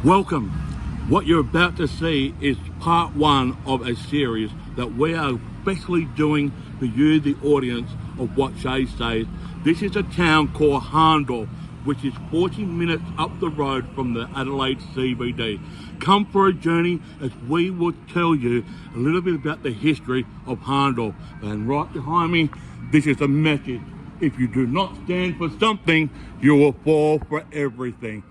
Welcome. What you're about to see is part one of a series that we are especially doing for you, the audience of What Shay Says. This is a town called Hahndorf, which is 40 minutes up the road from the Adelaide CBD. Come for a journey as we will tell you a little bit about the history of Hahndorf. And right behind me, this is a message. If you do not stand for something, you will fall for everything.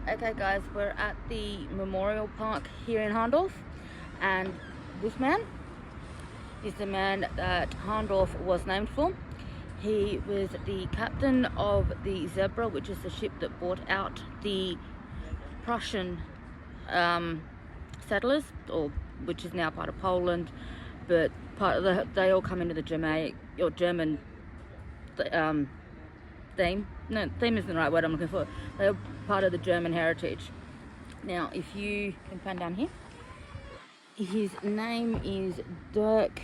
Okay guys, we're at the Memorial Park here in Hahndorf, and this man is the man that Hahndorf was named for. He was the captain of the Zebra, which is the ship that brought out the Prussian settlers, or which is now part of Poland, but they all come into the German theme. No, theme isn't the right word I'm looking for. They're part of the German heritage. Now, if you can pan down here, his name is Dirk.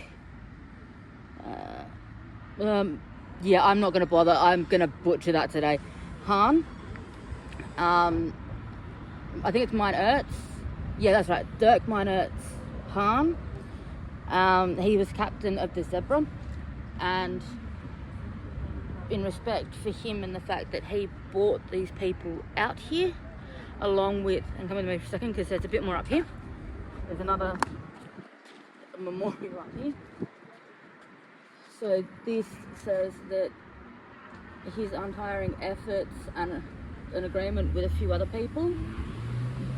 Yeah, I'm not going to bother. I'm going to butcher that today. Hahn. I think it's Meinertz. Yeah, that's right. Dirk Meinertz Hahn. He was captain of the Zebra, and in respect for him and the fact that he brought these people out here, along with, and come with me for a second because there's a bit more up here. There's another memorial up here. So this says that his untiring efforts and an agreement with a few other people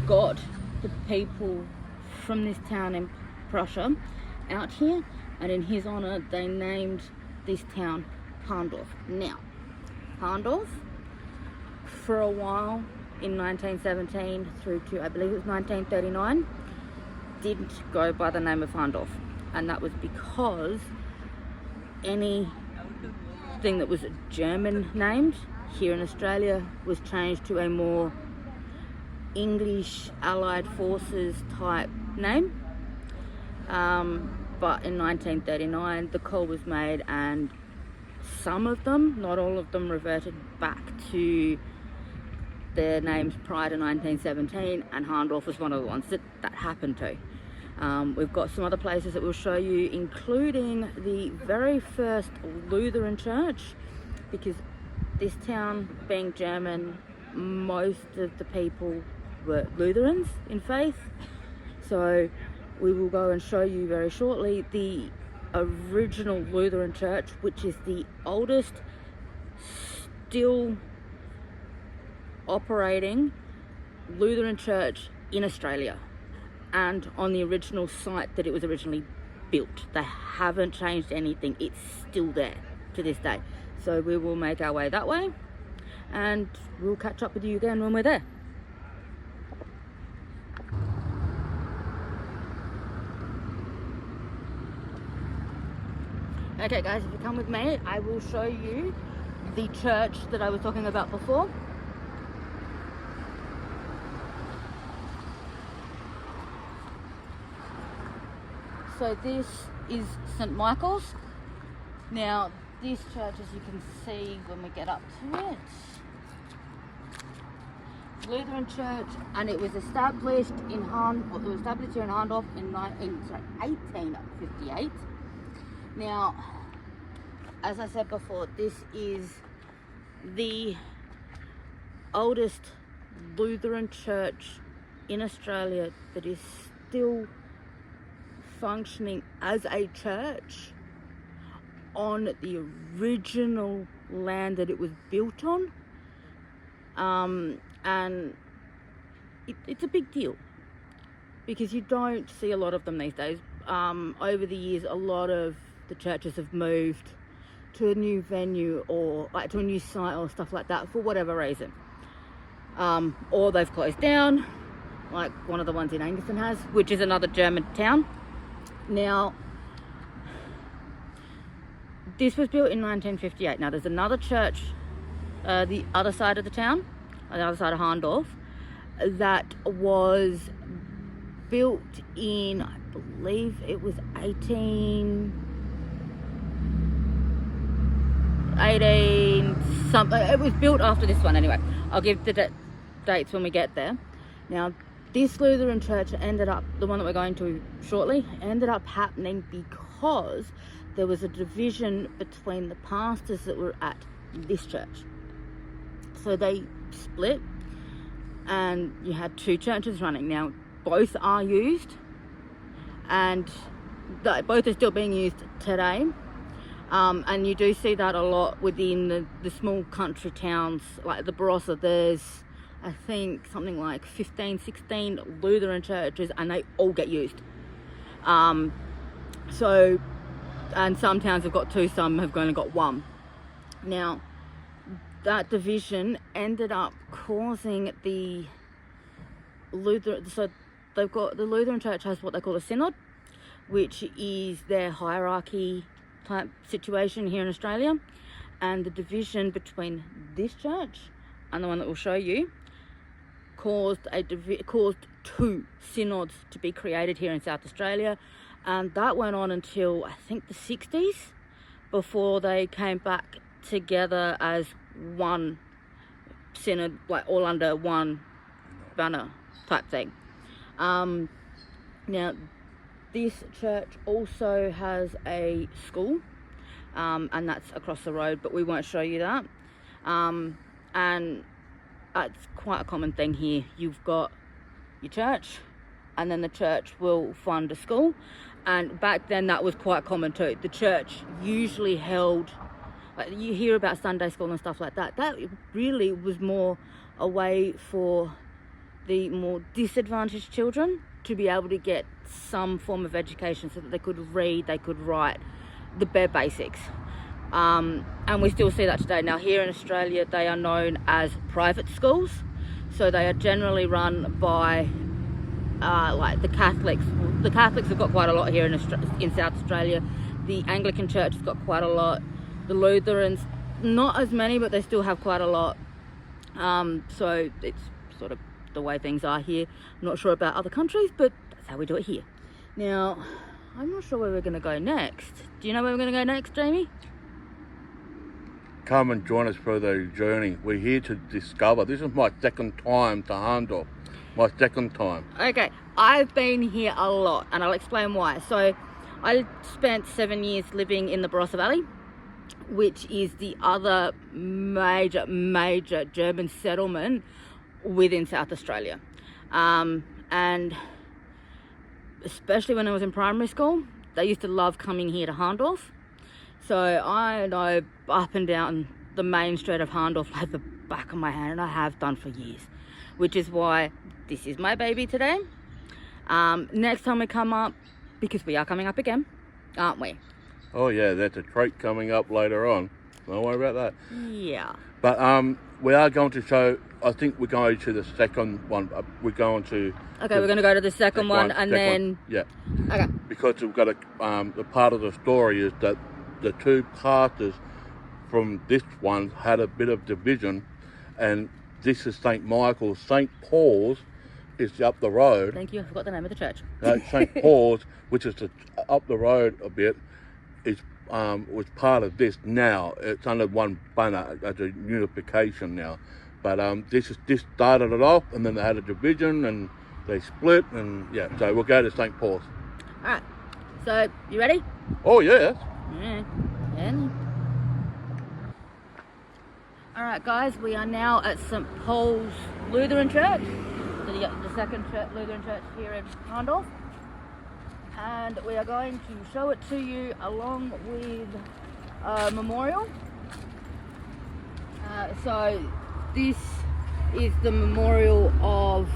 got the people from this town in Prussia out here, and in his honor they named this town Hahndorf. Now, Hahndorf, for a while in 1917 through to, I believe it was 1939, didn't go by the name of Hahndorf, and that was because anything that was German named here in Australia was changed to a more English Allied Forces type name. But in 1939 the call was made, and some of them, not all of them, reverted back to their names prior to 1917, and Hahndorf was one of the ones that happened to. We've got some other places that we'll show you, including the very first Lutheran church, because this town being German, most of the people were Lutherans in faith. So we will go and show you very shortly the original Lutheran church, which is the oldest still operating Lutheran church in Australia, and on the original site that it was originally built. They haven't changed anything. It's still there to this day. So we will make our way that way, and we'll catch up with you again when we're there. Okay guys, if you come with me, I will show you the church that I was talking about before. So this is St. Michael's. Now this church, as you can see when we get up to it, Lutheran church, and it was established in here in Hahndorf in 1858. Now, as I said before, this is the oldest Lutheran church in Australia that is still functioning as a church on the original land that it was built on. And it's a big deal because you don't see a lot of them these days. Over the years, a lot of the churches have moved to a new venue or like to a new site or stuff like that for whatever reason, or they've closed down, like one of the ones in Angerson has, which is another German town. Now this was built in 1958. Now there's another church the other side of the town, on the other side of Hahndorf, that was built in, I believe it was 18 something. It was built after this one anyway. I'll give the dates when we get there. Now, this Lutheran church ended up, the one that we're going to shortly, ended up happening because there was a division between the pastors that were at this church. So they split and you had two churches running. Now, both are used and both are still being used today. And you do see that a lot within the small country towns like the Barossa. There's, I think, something like 15, 16 Lutheran churches, and they all get used. So, and some towns have got two, some have only got one. Now, that division ended up causing the Lutheran, so they've got, the Lutheran church has what they call a synod, which is their hierarchy type situation here in Australia, and the division between this church and the one that we'll show you caused two synods to be created here in South Australia, and that went on until I think the 60s before they came back together as one synod, like all under one banner type thing. Now, this church also has a school, and that's across the road, but we won't show you that. And it's quite a common thing here. You've got your church, and then the church will fund a school. And back then that was quite common too. The church usually held, like you hear about Sunday school and stuff like that. That really was more a way for the more disadvantaged children to be able to get some form of education so that they could read, they could write, the bare basics. And we still see that today. Now, here in Australia, they are known as private schools. So they are generally run by like the Catholics. The Catholics have got quite a lot here in South Australia. The Anglican Church has got quite a lot. The Lutherans, not as many, but they still have quite a lot. So it's sort of the way things are here. I'm not sure about other countries, but that's how we do it here. Now, I'm not sure where we're going to go next. Do you know where we're going to go next, Jamie? Come and join us for the journey. We're here to discover. This is my second time to Hahndorf. My second time. Okay, I've been here a lot, and I'll explain why. So, I spent 7 years living in the Barossa Valley, which is the other major German settlement within South Australia. And especially when I was in primary school, they used to love coming here to Hahndorf. So I know up and down the main street of Hahndorf like the back of my hand, and I have done for years, which is why this is my baby today. Next time we come up, because we are coming up again, aren't we? Oh yeah, there's a treat coming up later on. Don't worry about that. Yeah. But we are going to show, I think we're going to the second one. We're going to... Okay, we're going to go to the second one and then... Yeah. Okay. Because we've got the part of the story is that the two pastors from this one had a bit of division, and this is St. Michael's. St. Paul's is up the road. Thank you, I forgot the name of the church. St. Paul's, which is up the road a bit, is was part of this now. It's under one banner as a unification now. But this started it off, and then they had a division, and they split, and yeah. So we'll go to St. Paul's. All right. So you ready? Oh yeah. Yeah. All right, guys. We are now at St. Paul's Lutheran Church, the second Lutheran church here in Hahndorf. And we are going to show it to you along with a memorial. So this is the memorial of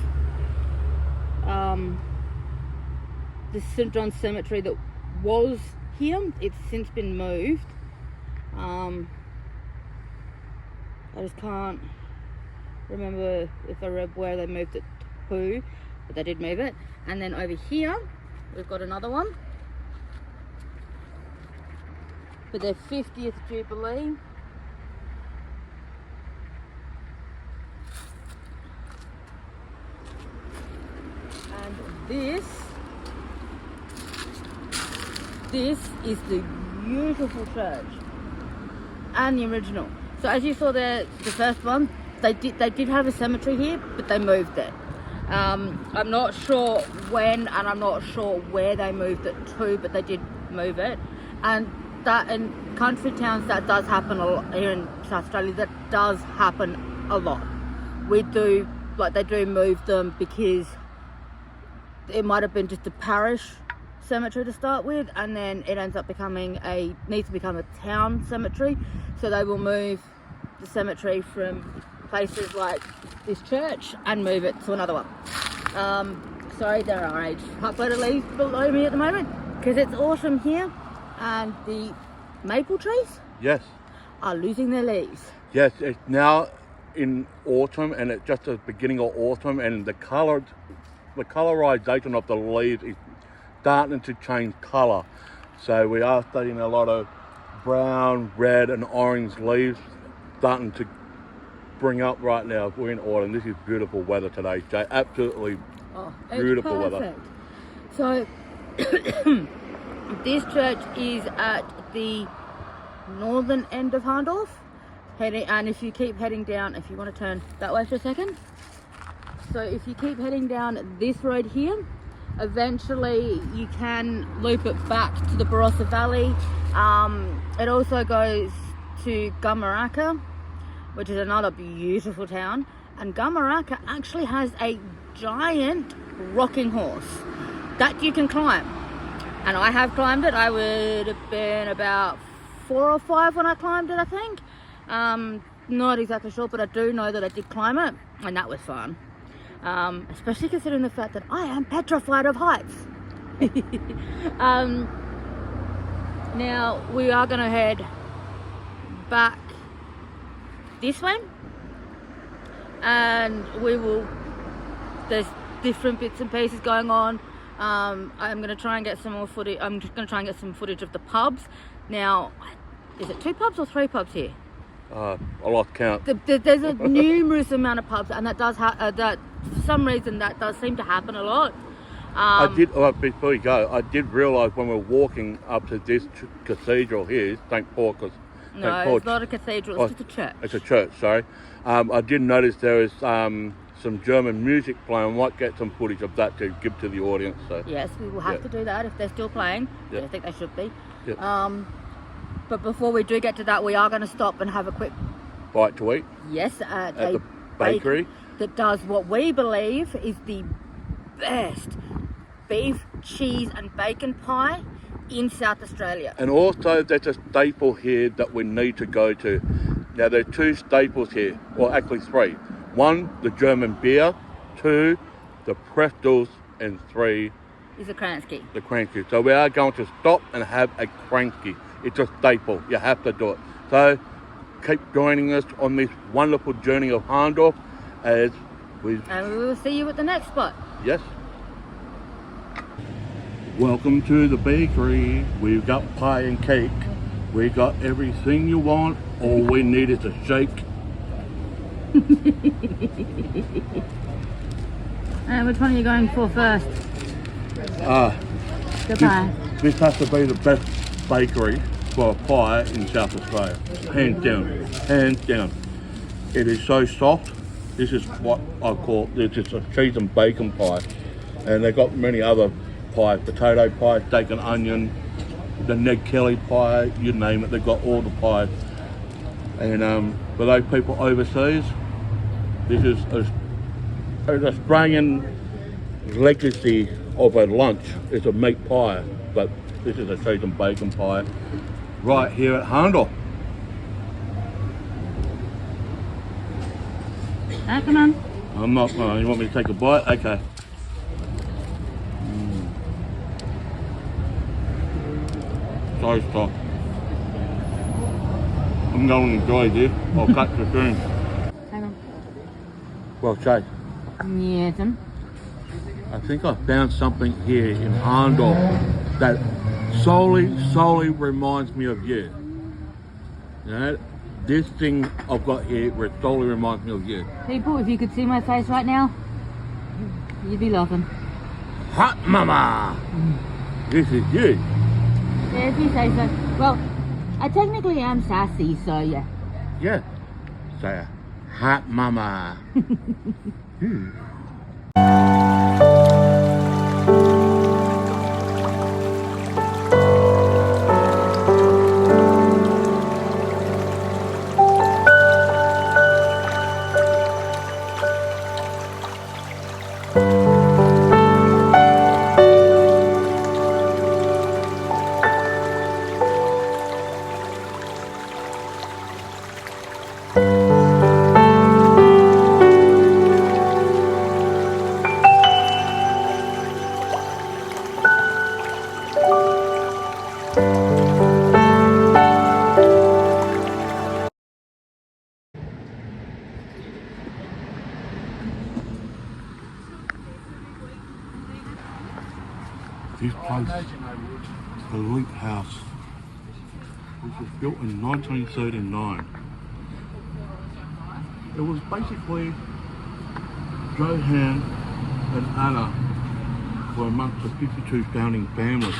the St. John's Cemetery that was here. It's since been moved. I just can't remember if I read where they moved it to, but they did move it. And then over here we've got another one for their 50th Jubilee. this is the beautiful church and the original. So as you saw the first one, they did have a cemetery here, but they moved it. I'm not sure when and I'm not sure where they moved it to, but they did move it. And that in country towns, that does happen a lot. Here in South Australia, that does happen a lot. They do move them because it might have been just a parish cemetery to start with, and then it ends up needs to become a town cemetery. So they will move the cemetery from places like this church and move it to another one. Sorry, there are a truckload of leaves below me at the moment because it's autumn here, and the maple trees are losing their leaves. Yes, it's now in autumn, and it's just the beginning of autumn, and the colorization of the leaves is starting to change color. So we are studying a lot of brown, red and orange leaves starting to bring up right now. We're in autumn. This is beautiful weather today, Jay. Absolutely beautiful weather. So this church is at the northern end of Hahndorf, and if you keep heading down, if you want to turn that way for a second, so if you keep heading down this road here, eventually you can loop it back to the Barossa Valley. It also goes to Gamaraka, which is another beautiful town, and Gamaraka actually has a giant rocking horse that you can climb, and I have climbed it. I would have been about 4 or 5 when I climbed it, I think. Not exactly sure, but I do know that I did climb it, and that was fun. Especially considering the fact that I am petrified of heights. Now we are going to head back this way, and there's different bits and pieces going on. I'm going to try and get some more footage. I'm just going to try and get some footage of the pubs. Now, is it 2 pubs or 3 pubs here? I lost count. There's a numerous amount of pubs, and that does that for some reason that does seem to happen a lot. Before you go, I did realise when we were walking up to this cathedral here, St. Paul, No, it's not a cathedral, it's just a church. It's a church, sorry. I did notice there is some German music playing. I might get some footage of that to give to the audience. So yes, we will have to do that if they're still playing. Yep. I think they should be. Yep. But before we do get to that, we are going to stop and have a quick bite to eat. Yes, at the bakery that does what we believe is the best beef, cheese and bacon pie in South Australia. And also there's a staple here that we need to go to. Now there are 2 staples here, or actually 3. 1, the German beer, 2, the pretzels, and 3 is a Crownski. The Crownski. So we are going to stop and have a Crownski. It's a staple. You have to do it. So keep joining us on this wonderful journey of Hahndorf and we will see you at the next spot. Yes. Welcome to the bakery. We've got pie and cake. We got everything you want. All we need is a shake. And which one are you going for first? Goodbye. This has to be the best bakery for a pie in South Australia. Hands down. Hands down. It is so soft. This is what I call, this is a cheese and bacon pie. And they've got many other pies, potato pie, steak and onion, the Ned Kelly pie, you name it, they've got all the pies. And for those people overseas, this is an Australian legacy of a lunch. It's a meat pie, but this is a cheese and bacon pie right here at Hahndorf. Come on. I'm not, you want me to take a bite? Okay. So soft. I'm going to enjoy this. I'll cut you soon. Hang on. Well, Chase. Yes. I think I found something here in Hahndorf that solely reminds me of you. You know, this thing I've got here solely reminds me of you. People, if you could see my face right now, you'd be laughing. hot mama. This is you. Yeah, if you say so. Well, I technically am sassy, so yeah. Yeah. Say hot mama. This place, the Link House, which was built in 1939. It was basically Johann and Anna were amongst the 52 founding families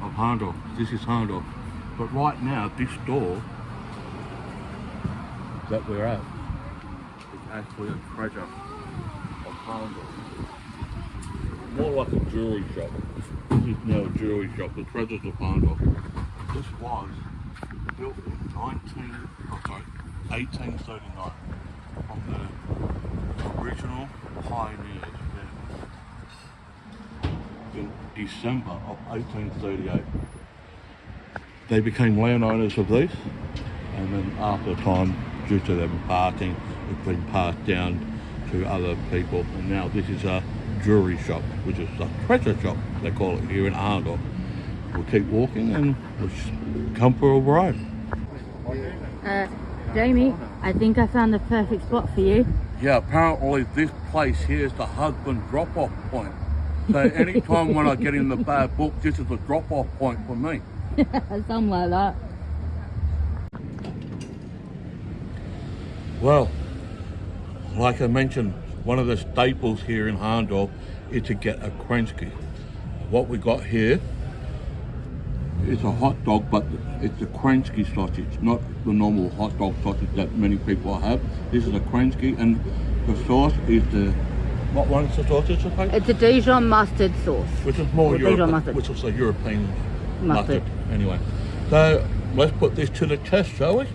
of Hahndorf. This is Hahndorf. But right now, this store that we're at is actually a treasure of Hahndorf. More like a jewelry shop. This is now a jewelry shop, the treasures of Hahndorf. This was built in 1839 from the original pioneers in December of 1838. They became landowners of these, and then after time, due to them passing, it's been passed down to other people, and now this is a jewelry shop, which is a treasure shop, they call it here in Hahndorf. We'll keep walking and we'll come for a ride. Jamie, I think I found the perfect spot for you. Yeah, apparently this place here is the husband drop-off point. So anytime when I get in the bad book, this is a drop-off point for me. Something like that. Well, like I mentioned, one of the staples here in Hahndorf is to get a Crownski. What we got here is a hot dog, but it's a Crownski sausage, not the normal hot dog sausage that many people have. This is a Crownski, and the sauce is the... What one is the sausage? It's a Dijon mustard sauce. Which is more European, which is a European mustard. Anyway, so let's put this to the test, shall we?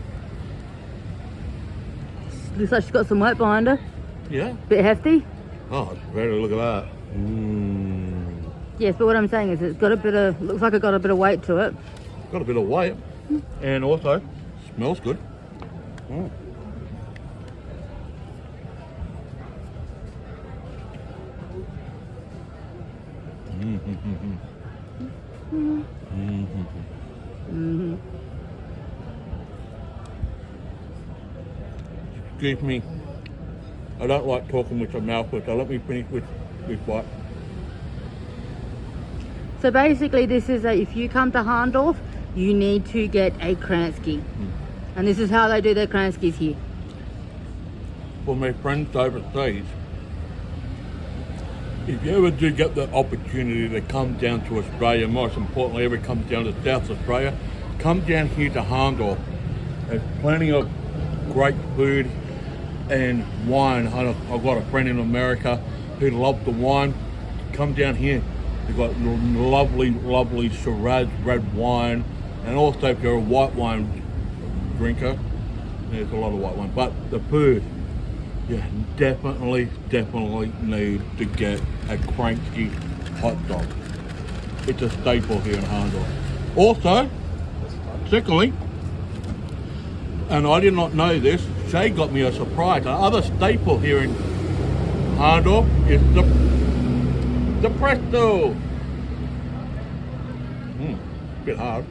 Looks like she's got some weight behind her. Yeah. Bit hefty. Oh, ready, look at that. Yes, but what I'm saying is it's got a bit of, looks like it got a bit of weight to it. Got a bit of weight, and also smells good. Excuse me, I don't like talking with your mouth full, so let me finish with this bite. So basically this is if you come to Hahndorf, you need to get a Crownski. And this is how they do their Crownskis here. For my friends overseas, if you ever do get the opportunity to come down to Australia, most importantly ever come down to South Australia, come down here to Hahndorf. There's plenty of great food and wine. I've got a friend in America who loves the wine. Come down here. They've got lovely, lovely Shiraz red wine, and also if you're a white wine drinker, there's a lot of white wine. But the food, you definitely need to get a Crownski hot dog. It's a staple here in Hahndorf. Also, secondly, and I did not know this, Shay got me a surprise. Another staple here in Hahndorf is the presto. Bit hard.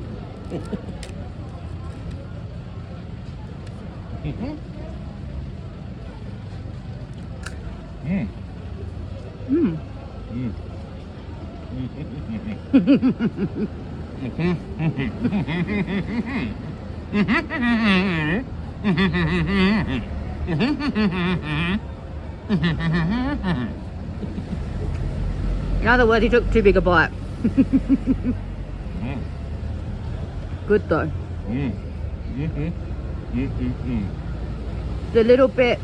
In other words, he took too big a bite. Good though. The little bit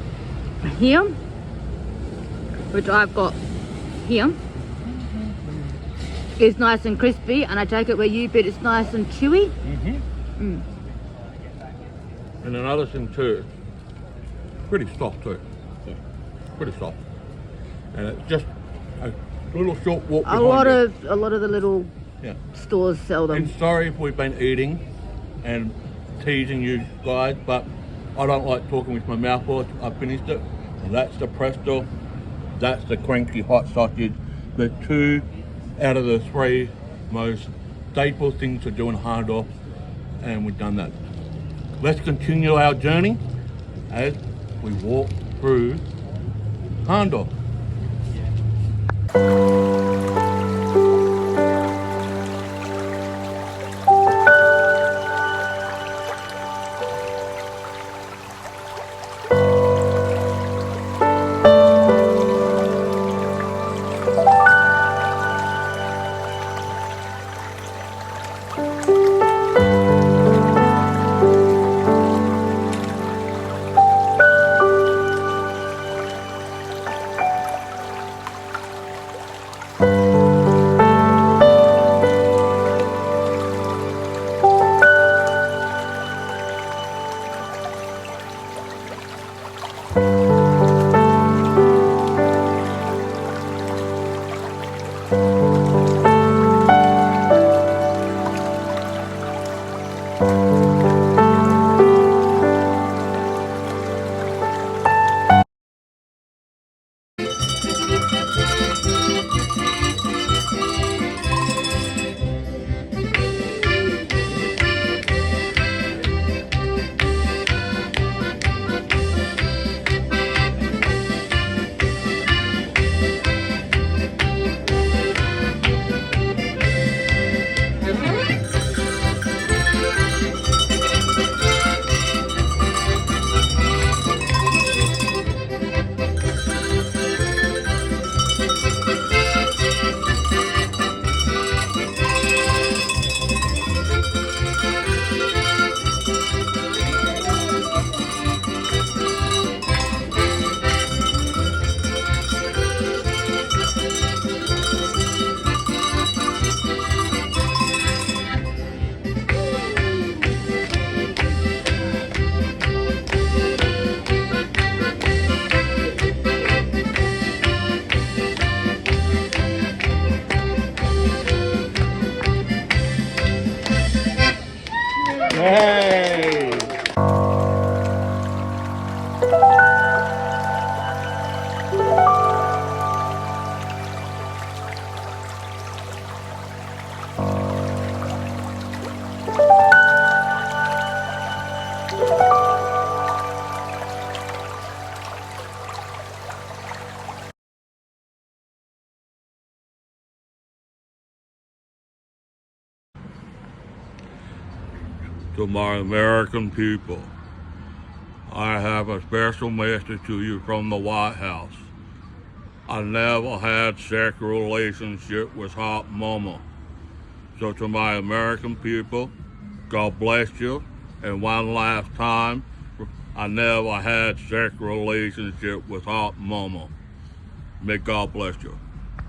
here, which I've got here, is nice and crispy, and I take it where you bit it's nice and chewy. And another thing too, pretty soft too. Yeah. Pretty soft. And it's just a little short walk A lot of the little stores sell them. And sorry if we've been eating and teasing you guys, but I don't like talking with my mouth full. I finished it. And that's the presto. That's the Crownski hot sausage. The 2 out of the 3 most staple things to do in Hahndorf, and we've done that. Let's continue our journey as we walk through Hahndorf. Hey! To my American people, I have a special message to you from the White House. I never had sexual relationship with Hot Mama. So to my American people, God bless you. And one last time, I never had sexual relationship with Hot Mama. May God bless you.